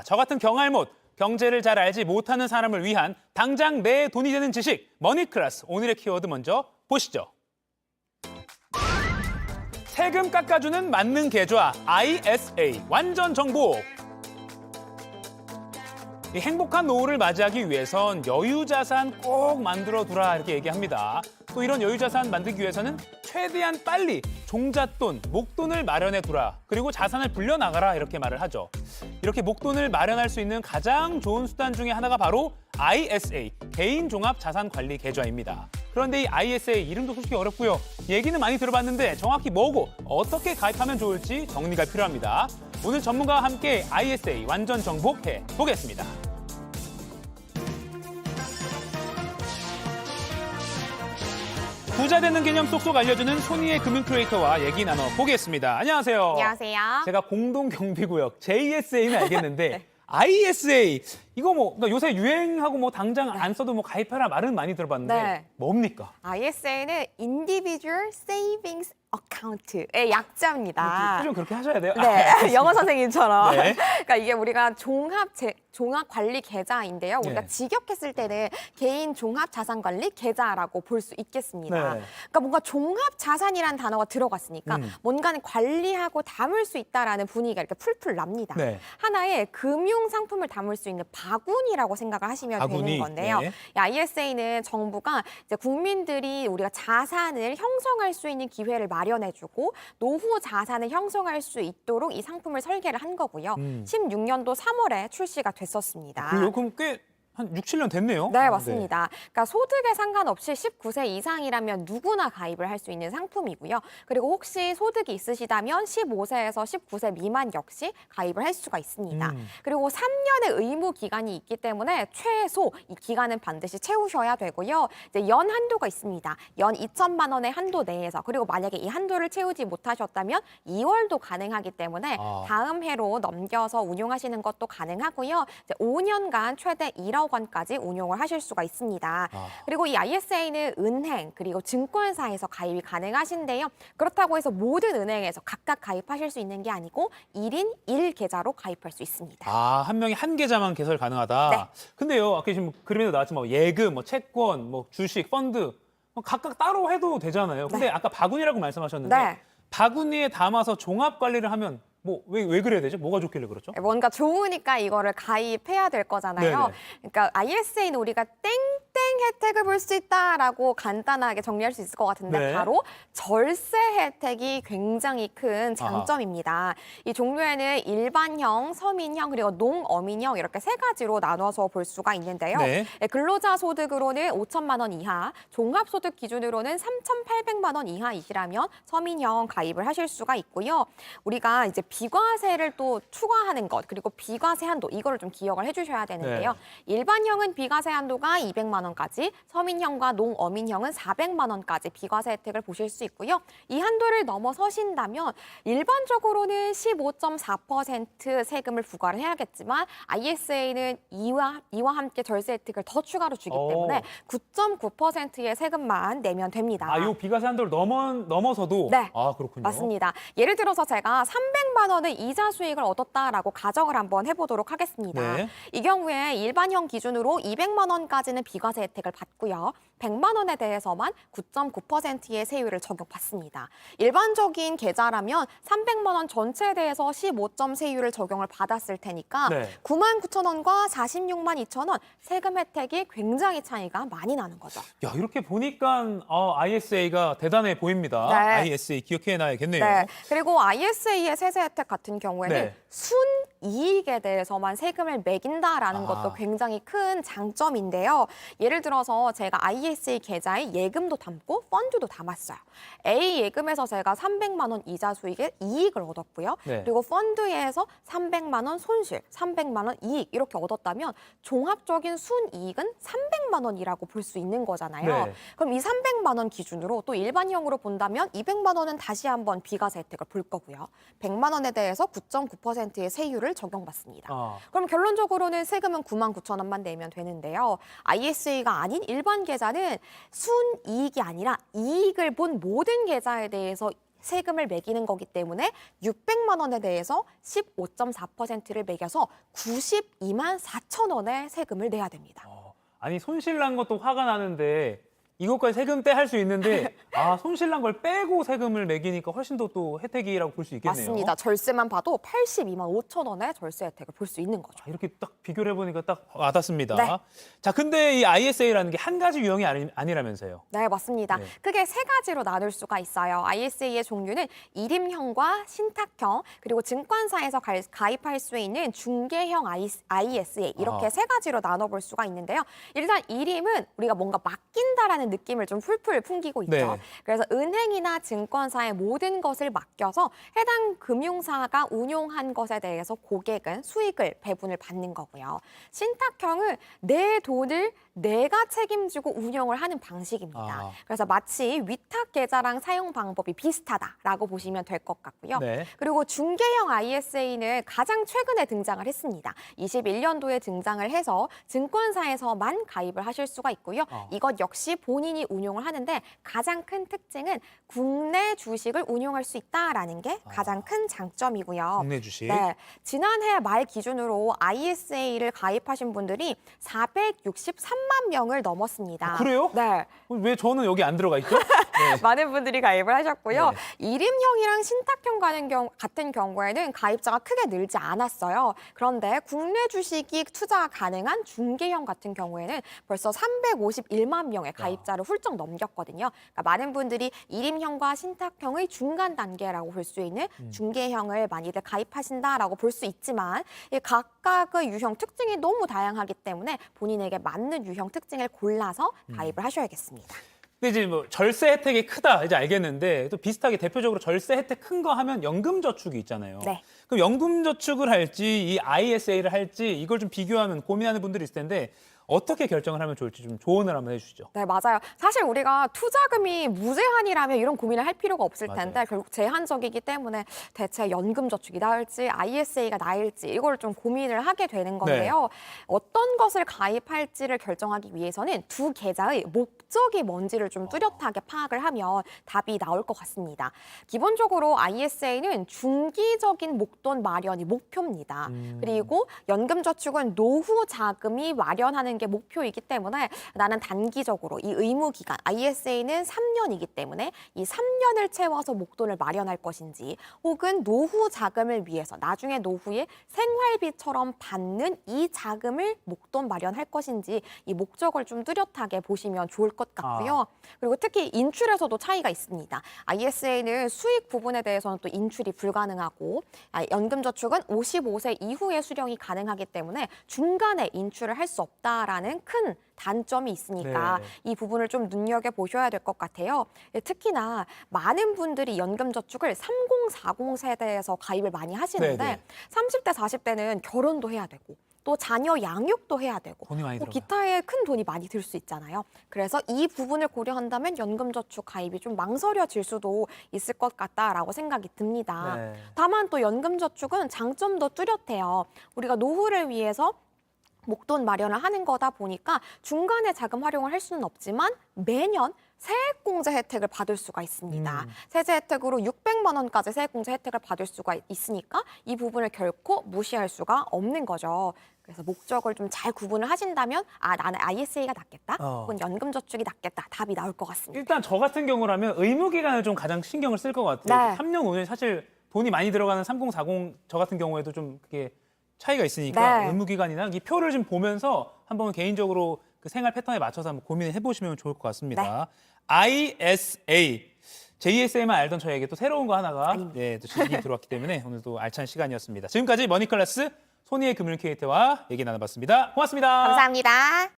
저 같은 경알못, 경제를 잘 알지 못하는 사람을 위한 당장 내 돈이 되는 지식, 머니클래스. 오늘의 키워드 먼저 보시죠. 세금 깎아주는 만능 계좌, ISA, 완전 정복. 이 행복한 노후를 맞이하기 위해선 여유자산 꼭 만들어두라 이렇게 얘기합니다. 또 이런 여유자산 만들기 위해서는 최대한 빨리 종잣돈, 목돈을 마련해두라. 그리고 자산을 불려나가라 이렇게 말을 하죠. 이렇게 목돈을 마련할 수 있는 가장 좋은 수단 중에 하나가 바로 ISA, 개인종합자산관리계좌입니다. 그런데 이 ISA 이름도 솔직히 어렵고요. 얘기는 많이 들어봤는데 정확히 뭐고 어떻게 가입하면 좋을지 정리가 필요합니다. 오늘 전문가와 함께 ISA 완전 정복해 보겠습니다. 부자 되는 개념 쏙쏙 알려주는 손희의 금융 크리에이터와 얘기 나눠보겠습니다. 안녕하세요. 안녕하세요. 제가 공동경비구역 JSA는 알겠는데 네. ISA 이거 뭐 그러니까 요새 유행하고 뭐 당장 안 써도 뭐 가입해라 말은 많이 들어봤는데 네. 뭡니까? ISA는 Individual Savings Account의 약자입니다. 좀 그렇게 하셔야 돼요. 네, 영어 선생님처럼. 네. 그러니까 이게 우리가 종합 관리 계좌인데요. 우리가 네. 직역했을 때는 개인 종합 자산 관리 계좌라고 볼 수 있겠습니다. 네. 그러니까 뭔가 종합 자산이라는 단어가 들어갔으니까 뭔가는 관리하고 담을 수 있다라는 분위기가 이렇게 풀풀 납니다. 네. 하나의 금융 상품을 담을 수 있는 바구니라고 생각을 하시면 바구니, 되는 건데요. 네. ISA는 정부가 이제 국민들이 우리가 자산을 형성할 수 있는 기회를 마련해주고 노후 자산을 형성할 수 있도록 이 상품을 설계를 한 거고요. 16년도 3월에 출시가 됐었습니다. 그래요? 그럼 꽤 한 6, 7년 됐네요. 네, 맞습니다. 그러니까 소득에 상관없이 19세 이상이라면 누구나 가입을 할 수 있는 상품이고요. 그리고 혹시 소득이 있으시다면 15세에서 19세 미만 역시 가입을 할 수가 있습니다. 그리고 3년의 의무 기간이 있기 때문에 최소 이 기간은 반드시 채우셔야 되고요. 이제 연 한도가 있습니다. 연 2천만 원의 한도 내에서 그리고 만약에 이 한도를 채우지 못하셨다면 2월도 가능하기 때문에 다음 해로 넘겨서 운용하시는 것도 가능하고요. 이제 5년간 최대 1억 원까지 운용을 하실 수가 있습니다. 그리고 이 ISA는 은행 그리고 증권사에서 가입이 가능하신데요. 그렇다고 해서 모든 은행에서 각각 가입하실 수 있는 게 아니고 1인 1계좌로 가입할 수 있습니다. 한 명이 한 계좌만 개설 가능하다. 네. 근데요, 아까 지금 그림에도 나왔지만 뭐 예금, 뭐 채권, 뭐 주식, 펀드 뭐 각각 따로 해도 되잖아요. 근데 네. 아까 바구니라고 말씀하셨는데 네. 바구니에 담아서 종합 관리를 하면 뭐 왜 그래야 되죠? 뭐가 좋길래 그렇죠? 뭔가 좋으니까 이거를 가입해야 될 거잖아요. 네네. 그러니까 ISA는 우리가 땡땡 혜택을 볼 수 있다라고 간단하게 정리할 수 있을 것 같은데 네. 바로 절세 혜택이 굉장히 큰 장점입니다. 이 종류에는 일반형, 서민형, 그리고 농어민형 이렇게 세 가지로 나눠서 볼 수가 있는데요. 네. 근로자 소득으로는 5천만 원 이하, 종합소득 기준으로는 3,800만 원 이하이시라면 서민형 가입을 하실 수가 있고요. 우리가 이제 비과세를 또 추가하는 것 그리고 비과세 한도 이거를 좀 기억을 해주셔야 되는데요. 일반형은 비과세 한도가 200만 원까지, 서민형과 농어민형은 400만 원까지 비과세 혜택을 보실 수 있고요. 이 한도를 넘어서신다면 일반적으로는 15.4% 세금을 부과를 해야겠지만 ISA는 이와 함께 절세 혜택을 더 추가로 주기 때문에 9.9%의 세금만 내면 됩니다. 이 비과세 한도를 넘어서도 네. 그렇군요. 맞습니다. 예를 들어서 제가 300만 원의 이자 수익을 얻었다라고 가정을 한번 해보도록 하겠습니다. 네. 이 경우에 일반형 기준으로 200만 원까지는 비과세 혜택을 받고요. 100만 원에 대해서만 9.9%의 세율을 적용받습니다. 일반적인 계좌라면 300만 원 전체에 대해서 15점 세율을 적용을 받았을 테니까 네. 9만 9천 원과 46만 2천 원 세금 혜택이 굉장히 차이가 많이 나는 거죠. 야, 이렇게 보니까 ISA가 대단해 보입니다. 네. ISA 기억해놔야겠네요. 네. 그리고 ISA의 세세 혜택 같은 경우에는 네. 순이익에 대해서만 세금을 매긴다라는 것도 굉장히 큰 장점인데요. 예를 들어서 제가 ISA 계좌에 예금도 담고 펀드도 담았어요. A 예금에서 제가 300만 원 이자 수익의 이익을 얻었고요. 네. 그리고 펀드에서 300만 원 손실, 300만 원 이익 이렇게 얻었다면 종합적인 순이익은 300만 원이라고 볼 수 있는 거잖아요. 네. 그럼 이 300만 원 기준으로 또 일반형으로 본다면 200만 원은 다시 한번 비과세 혜택을 볼 거고요. 100만 원에 대해서 9.9%의 세율을 적용받습니다. 그럼 결론적으로는 세금은 9만 9천 원만 내면 되는데요. ISA가 아닌 일반 계좌는 순이익이 아니라 이익을 본 모든 계좌에 대해서 세금을 매기는 거기 때문에 600만 원에 대해서 15.4%를 매겨서 92만 4천 원의 세금을 내야 됩니다. 아니 손실난 것도 화가 나는데 이것까지 세금 떼 할 수 있는데 손실난 걸 빼고 세금을 매기니까 훨씬 더 또 혜택이라고 볼 수 있겠네요. 맞습니다. 절세만 봐도 82만 5천 원의 절세 혜택을 볼 수 있는 거죠. 이렇게 딱 비교를 해보니까 딱 와닿습니다. 네. 자, 근데 이 ISA라는 게 한 가지 유형이 아니라면서요. 네, 맞습니다. 네. 크게 세 가지로 나눌 수가 있어요. ISA의 종류는 일임형과 신탁형, 그리고 증권사에서 가입할 수 있는 중개형 ISA 이렇게 세 가지로 나눠볼 수가 있는데요. 일단 일임은 우리가 뭔가 맡긴다라는 느낌을 좀 풀풀 풍기고 있죠. 네. 그래서 은행이나 증권사의 모든 것을 맡겨서 해당 금융사가 운용한 것에 대해서 고객은 수익을 배분을 받는 거고요. 신탁형은 내 돈을 내가 책임지고 운영을 하는 방식입니다. 그래서 마치 위탁 계좌랑 사용 방법이 비슷하다라고 보시면 될 것 같고요. 네. 그리고 중개형 ISA는 가장 최근에 등장을 했습니다. 21년도에 등장을 해서 증권사에서만 가입을 하실 수가 있고요. 이것 역시 본인이 운용을 하는데 가장 큰 특징은 국내 주식을 운용할 수 있다라는 게 가장 큰 장점이고요. 국내 주식. 네, 지난해 말 기준으로 ISA를 가입하신 분들이 463만 명을 넘었습니다. 그래요? 네. 왜 저는 여기 안 들어가 있죠? 네. 많은 분들이 가입을 하셨고요. 네. 일임형이랑 신탁형 같은 경우에는 가입자가 크게 늘지 않았어요. 그런데 국내 주식이 투자가 가능한 중개형 같은 경우에는 벌써 351만 명의 가입자를 훌쩍 넘겼거든요. 그러니까 많은 분들이 일임형과 신탁형의 중간 단계라고 볼 수 있는 중개형을 많이들 가입하신다라고 볼 수 있지만 이 각각의 유형 특징이 너무 다양하기 때문에 본인에게 맞는 유형 특징을 골라서 가입을 하셔야겠습니다. 근데 이제 뭐 절세 혜택이 크다 이제 알겠는데 또 비슷하게 대표적으로 절세 혜택 큰 거 하면 연금저축이 있잖아요. 네. 그럼 연금저축을 할지 이 ISA를 할지 이걸 좀 비교하면 고민하는 분들이 있을 텐데 어떻게 결정을 하면 좋을지 좀 조언을 한번 해주시죠. 네, 맞아요. 사실 우리가 투자금이 무제한이라면 이런 고민을 할 필요가 없을 텐데 맞아요. 결국 제한적이기 때문에 대체 연금저축이 나을지 ISA가 나을지 이걸 좀 고민을 하게 되는 건데요. 어떤 것을 가입할지를 결정하기 위해서는 두 계좌의 목적이 뭔지를 좀 뚜렷하게 파악을 하면 답이 나올 것 같습니다. 기본적으로 ISA는 중기적인 목돈 마련이 목표입니다. 그리고 연금저축은 노후 자금이 마련하는 게 목표이기 때문에 나는 단기적으로 이 의무 기간 ISA는 3년이기 때문에 이 3년을 채워서 목돈을 마련할 것인지 혹은 노후 자금을 위해서 나중에 노후에 생활비처럼 받는 이 자금을 목돈 마련할 것인지 이 목적을 좀 뚜렷하게 보시면 좋을 것 같고요. 그리고 특히 인출에서도 차이가 있습니다. ISA는 수익 부분에 대해서는 또 인출이 불가능하고 연금저축은 55세 이후에 수령이 가능하기 때문에 중간에 인출을 할 수 없다라는 큰 단점이 있으니까 네. 이 부분을 좀 눈여겨보셔야 될 것 같아요. 특히나 많은 분들이 연금저축을 3040 세대에서 가입을 많이 하시는데 네네. 30대, 40대는 결혼도 해야 되고 또 자녀 양육도 해야 되고 돈이 많이 들어가요. 기타에 큰 돈이 많이 들 수 있잖아요. 그래서 이 부분을 고려한다면 연금저축 가입이 좀 망설여질 수도 있을 것 같다라고 생각이 듭니다. 네. 다만 또 연금저축은 장점도 뚜렷해요. 우리가 노후를 위해서 목돈 마련을 하는 거다 보니까 중간에 자금 활용을 할 수는 없지만 매년 세액공제 혜택을 받을 수가 있습니다. 세제 혜택으로 600만 원까지 세액공제 혜택을 받을 수가 있으니까 이 부분을 결코 무시할 수가 없는 거죠. 그래서 목적을 좀 잘 구분을 하신다면 나는 ISA가 낫겠다 혹은 연금저축이 낫겠다 답이 나올 것 같습니다. 일단 저 같은 경우라면 의무기간을 좀 가장 신경을 쓸 것 같아요. 네. 3년 5년 사실 돈이 많이 들어가는 3040 저 같은 경우에도 좀 그게 차이가 있으니까 네. 의무기간이나 이 표를 좀 보면서 한번 개인적으로 그 생활 패턴에 맞춰서 한번 고민해 보시면 좋을 것 같습니다. ISA, JSA만 알던 저에게 또 새로운 거 하나가 또 지식이 들어왔기 때문에 오늘도 알찬 시간이었습니다. 지금까지 머니클래스 손희의 금융 캐릭터와 얘기 나눠봤습니다. 고맙습니다. 감사합니다.